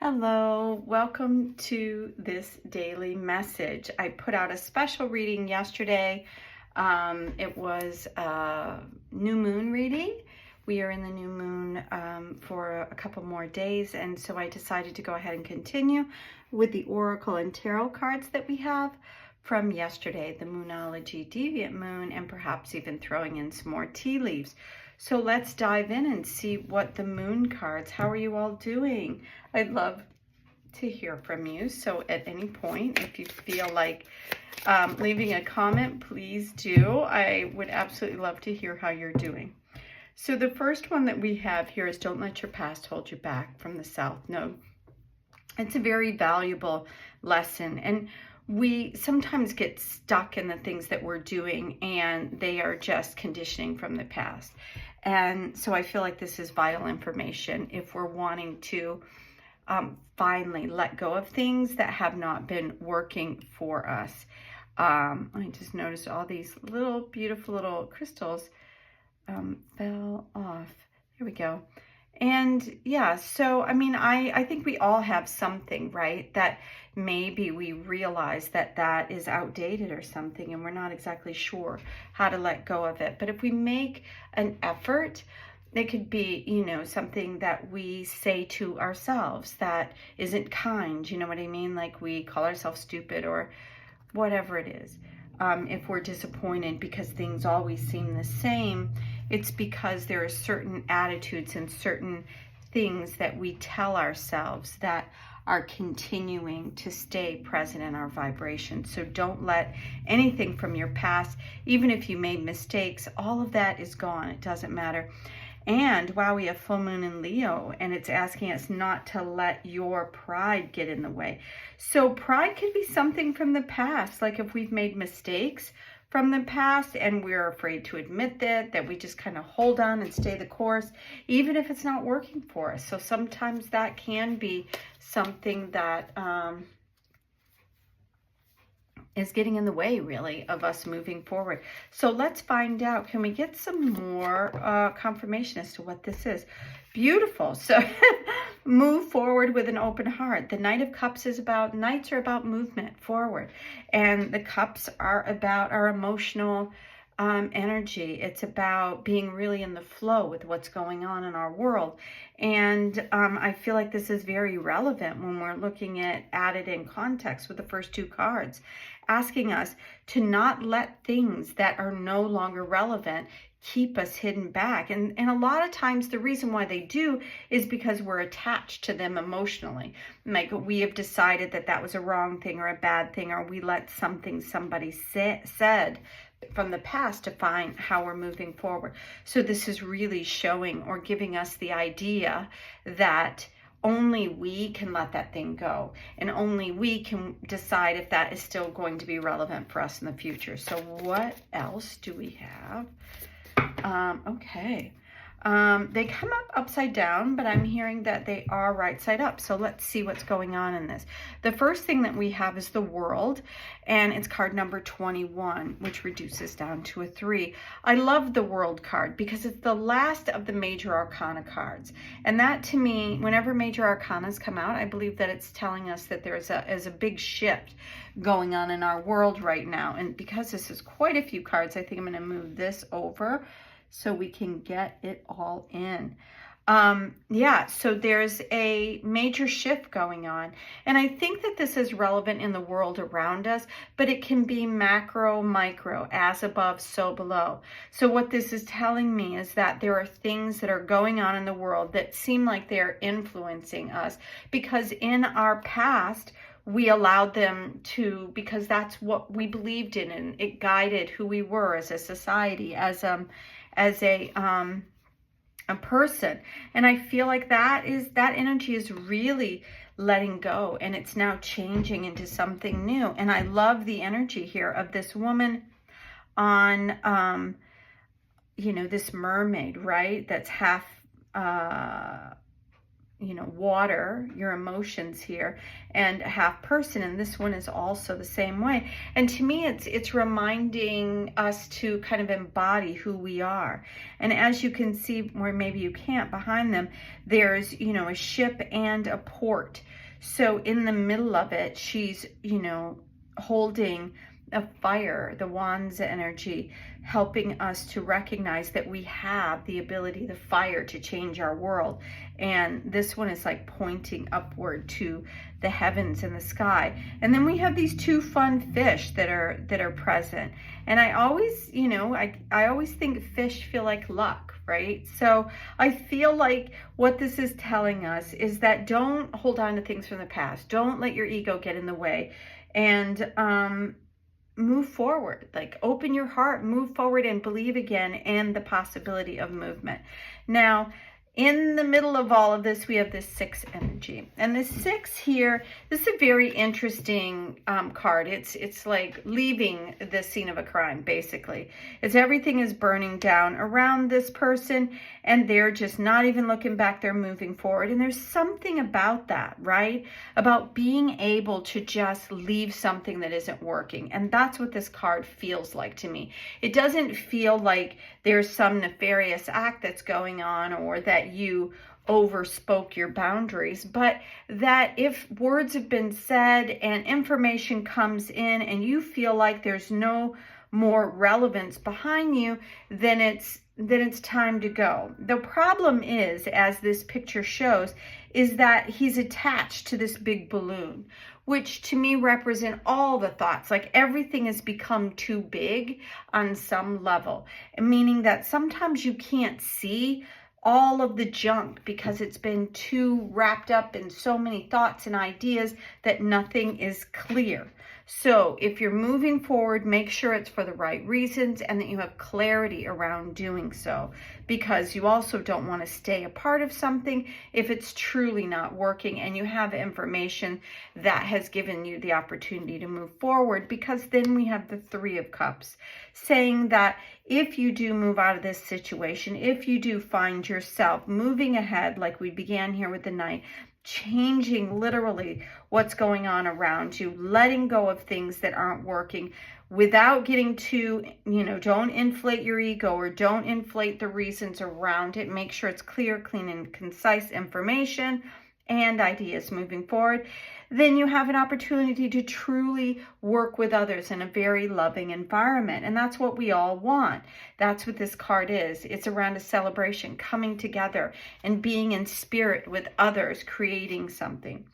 Hello, welcome to this daily message. I put out a special reading yesterday. It was a new moon reading. We are in the new moon for a couple more days, and so I decided to go ahead and continue with the oracle and tarot cards that we have from yesterday, the Moonology Deviant moon, and perhaps even throwing in some more tea leaves. So let's dive in and see what the moon cards, how are you all doing? I'd love to hear from you. So at any point, if you feel like leaving a comment, please do. I would absolutely love to hear how you're doing. So the first one that we have here is don't let your past hold you back, from the South Node. It's a very valuable lesson, and we sometimes get stuck in the things that we're doing and they are just conditioning from the past. And so I feel like this is vital information if we're wanting to finally let go of things that have not been working for us. I just noticed all these little beautiful little crystals fell off. Here we go. And yeah, so I mean, I think we all have something, right, that maybe we realize that that is outdated or something, and we're not exactly sure how to let go of it. But if we make an effort, it could be, something that we say to ourselves that isn't kind, you know what I mean? Like we call ourselves stupid or whatever it is. If we're disappointed because things always seem the same, it's because there are certain attitudes and certain things that we tell ourselves that are continuing to stay present in our vibration. So don't let anything from your past, even if you made mistakes, all of that is gone. It doesn't matter. And wow, we have full moon in Leo, and it's asking us not to let your pride get in the way. So pride could be something from the past, like if we've made mistakes from the past and we're afraid to admit that we just kind of hold on and stay the course, even if it's not working for us. So sometimes that can be something that is getting in the way, really, of us moving forward. So let's find out. Can we get some more confirmation as to what this is? Beautiful. So move forward with an open heart. The Knight of Cups is about, Knights are about movement forward. And the Cups are about our emotional energy. It's about being really in the flow with what's going on in our world. And I feel like this is very relevant when we're looking at it in context with the first two cards, asking us to not let things that are no longer relevant keep us hidden back. And a lot of times the reason why they do is because we're attached to them emotionally. Like we have decided that that was a wrong thing or a bad thing, or we let something somebody said from the past define how we're moving forward. So this is really showing or giving us the idea that only we can let that thing go, and only we can decide if that is still going to be relevant for us in the future. So what else do we have? Okay. They come up upside down, but I'm hearing that they are right side up. So let's see what's going on in this. The first thing that we have is the World, and it's card number 21, which reduces down to a 3. I love the World card because it's the last of the major arcana cards. And that, to me, whenever major arcanas come out, I believe that it's telling us that there is a big shift going on in our world right now. And because this is quite a few cards, I think I'm going to move this over so we can get it all in. Yeah, so there's a major shift going on. And I think that this is relevant in the world around us, but it can be macro, micro, as above, so below. So what this is telling me is that there are things that are going on in the world that seem like they're influencing us, because in our past, we allowed them to, because that's what we believed in, and it guided who we were as a society, as a person. And I feel like that energy is really letting go, and it's now changing into something new. And I love the energy here of this woman on this mermaid, right, that's half you know, water, your emotions here, and half person, and this one is also the same way. And to me, it's reminding us to kind of embody who we are. And as you can see, where maybe you can't, behind them, there's, you know, a ship and a port. So in the middle of it, she's, you know, holding a fire, the Wands energy, helping us to recognize that we have the ability, the fire, to change our world. And this one is like pointing upward to the heavens and the sky. And then we have these two fun fish that are present. And I always, you know, I always think fish feel like luck, right? So I feel like what this is telling us is that don't hold on to things from the past. Don't let your ego get in the way. And move forward, like open your heart, move forward, and believe again in the possibility of movement. Now, in the middle of all of this, we have this 6 energy. And the 6 here, this is a very interesting card. It's like leaving the scene of a crime, basically. It's everything is burning down around this person, and they're just not even looking back, they're moving forward. And there's something about that, right? About being able to just leave something that isn't working. And that's what this card feels like to me. It doesn't feel like there's some nefarious act that's going on, or that you overspoke your boundaries, but that if words have been said and information comes in and you feel like there's no more relevance behind you, then it's time to go. The problem is, as this picture shows, is that he's attached to this big balloon, which to me represent all the thoughts. Like everything has become too big on some level, meaning that sometimes you can't see all of the junk because it's been too wrapped up in so many thoughts and ideas that nothing is clear. So if you're moving forward, make sure it's for the right reasons and that you have clarity around doing so, because you also don't want to stay a part of something if it's truly not working and you have information that has given you the opportunity to move forward. Because then we have the 3 of Cups saying that if you do move out of this situation, if you do find yourself moving ahead, like we began here with the Knight, changing literally what's going on around you, letting go of things that aren't working without getting too, you know, don't inflate your ego or don't inflate the reasons around it. Make sure it's clear, clean, and concise information and ideas moving forward. Then you have an opportunity to truly work with others in a very loving environment. And that's what we all want. That's what this card is. It's around a celebration, coming together and being in spirit with others, creating something.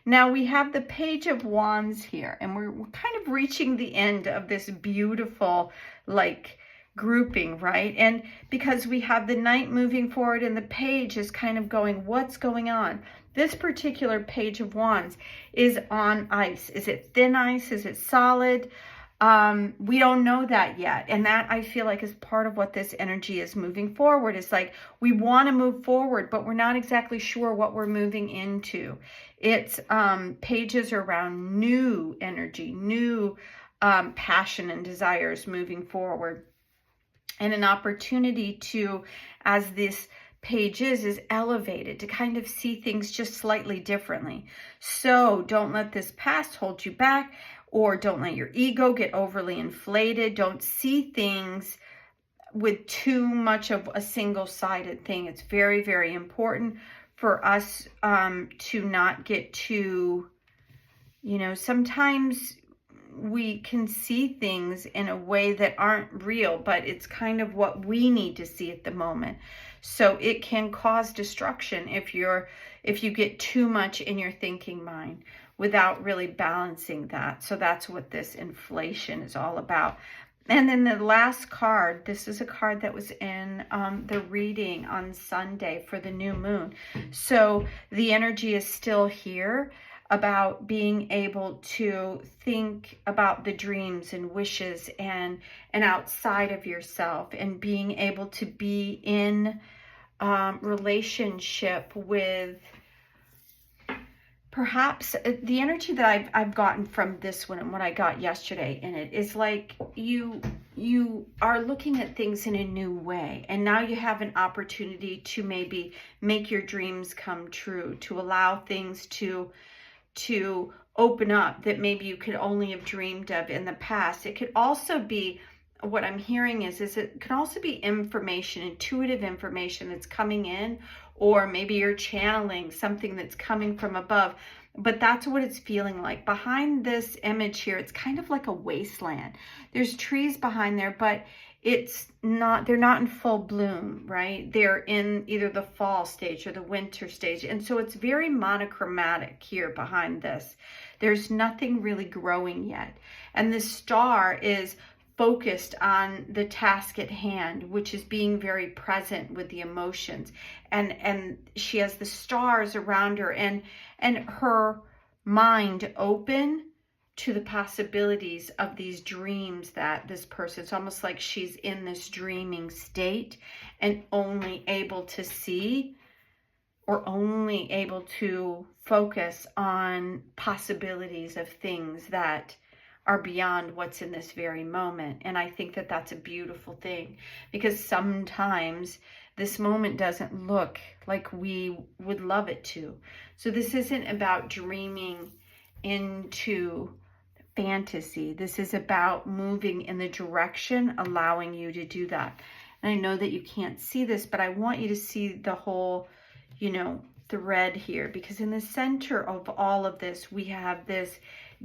Now we have the Page of Wands here, and we're kind of reaching the end of this beautiful, like, grouping, right? And because we have the Knight moving forward and the Page is kind of going, what's going on? This particular Page of Wands is on ice. Is it thin ice? Is it solid? We don't know that yet. And that, I feel like, is part of what this energy is moving forward. It's like we want to move forward, but we're not exactly sure what we're moving into. It's pages around new energy, new passion and desires moving forward. And an opportunity to, as this page is elevated, to kind of see things just slightly differently. So don't let this past hold you back, or don't let your ego get overly inflated. Don't see things with too much of a single-sided thing. It's very, very important for us to not get too, you know, sometimes we can see things in a way that aren't real, but it's kind of what we need to see at the moment. So it can cause destruction if you get too much in your thinking mind without really balancing that. So that's what this inflation is all about. And then the last card, this is a card that was in the reading on Sunday for the new moon. So the energy is still here about being able to think about the dreams and wishes and outside of yourself, and being able to be in relationship with, perhaps the energy that I've gotten from this one and what I got yesterday in it is like you you are looking at things in a new way, and now you have an opportunity to maybe make your dreams come true, to allow things to open up that maybe you could only have dreamed of in the past. It could also be, what I'm hearing is it can also be information, intuitive information that's coming in, or maybe you're channeling something that's coming from above. But that's what it's feeling like. Behind this image here, it's kind of like a wasteland. There's trees behind there, but they're not in full bloom, right? They're in either the fall stage or the winter stage. And so it's very monochromatic here behind this. There's nothing really growing yet. And this star is focused on the task at hand, which is being very present with the emotions. And she has the stars around her and her mind open to the possibilities of these dreams that this person, it's almost like she's in this dreaming state and only able to see or only able to focus on possibilities of things that are beyond what's in this very moment. And I think that that's a beautiful thing, because sometimes this moment doesn't look like we would love it to. So this isn't about dreaming into fantasy. This is about moving in the direction allowing you to do that. And I know that you can't see this, but I want you to see the whole, thread here, because in the center of all of this, we have this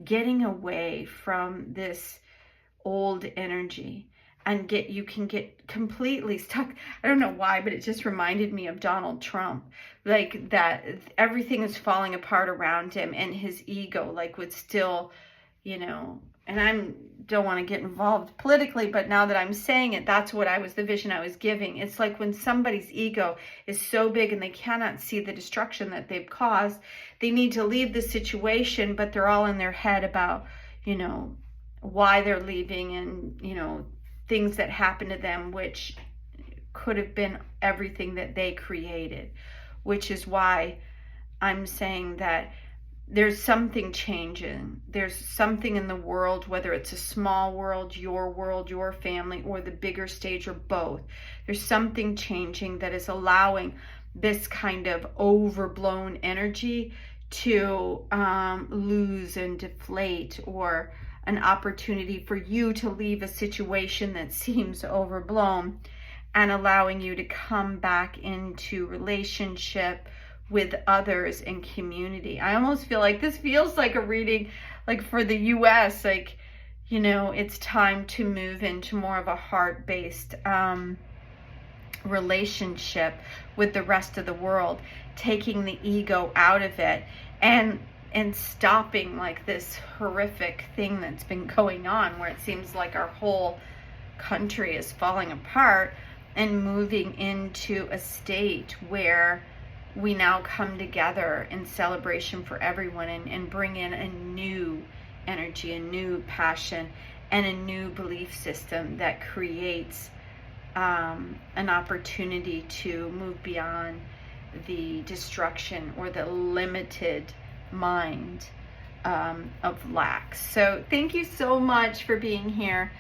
getting away from this old energy and you can get completely stuck. I don't know why, but it just reminded me of Donald Trump, like that everything is falling apart around him and his ego would still, and I don't want to get involved politically, but now that I'm saying it, that's the vision I was giving. It's like when somebody's ego is so big and they cannot see the destruction that they've caused, they need to leave the situation, but they're all in their head about, why they're leaving and, things that happened to them, which could have been everything that they created, which is why I'm saying that there's something changing. There's something in the world, whether it's a small world, your family, or the bigger stage, or both. There's something changing that is allowing this kind of overblown energy to lose and deflate, or an opportunity for you to leave a situation that seems overblown and allowing you to come back into relationship with others and community. I almost feel like this feels like a reading for the US, it's time to move into more of a heart-based relationship with the rest of the world, taking the ego out of it and stopping this horrific thing that's been going on, where it seems like our whole country is falling apart, and moving into a state where we now come together in celebration for everyone and bring in a new energy, a new passion, and a new belief system that creates an opportunity to move beyond the destruction or the limited mind of lack. So thank you so much for being here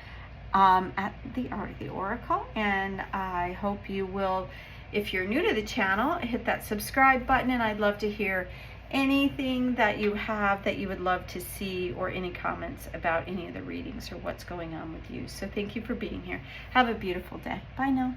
at the Art of the Oracle, and I hope you will, if you're new to the channel, hit that subscribe button, and I'd love to hear anything that you have that you would love to see, or any comments about any of the readings or what's going on with you. So thank you for being here. Have a beautiful day. Bye now.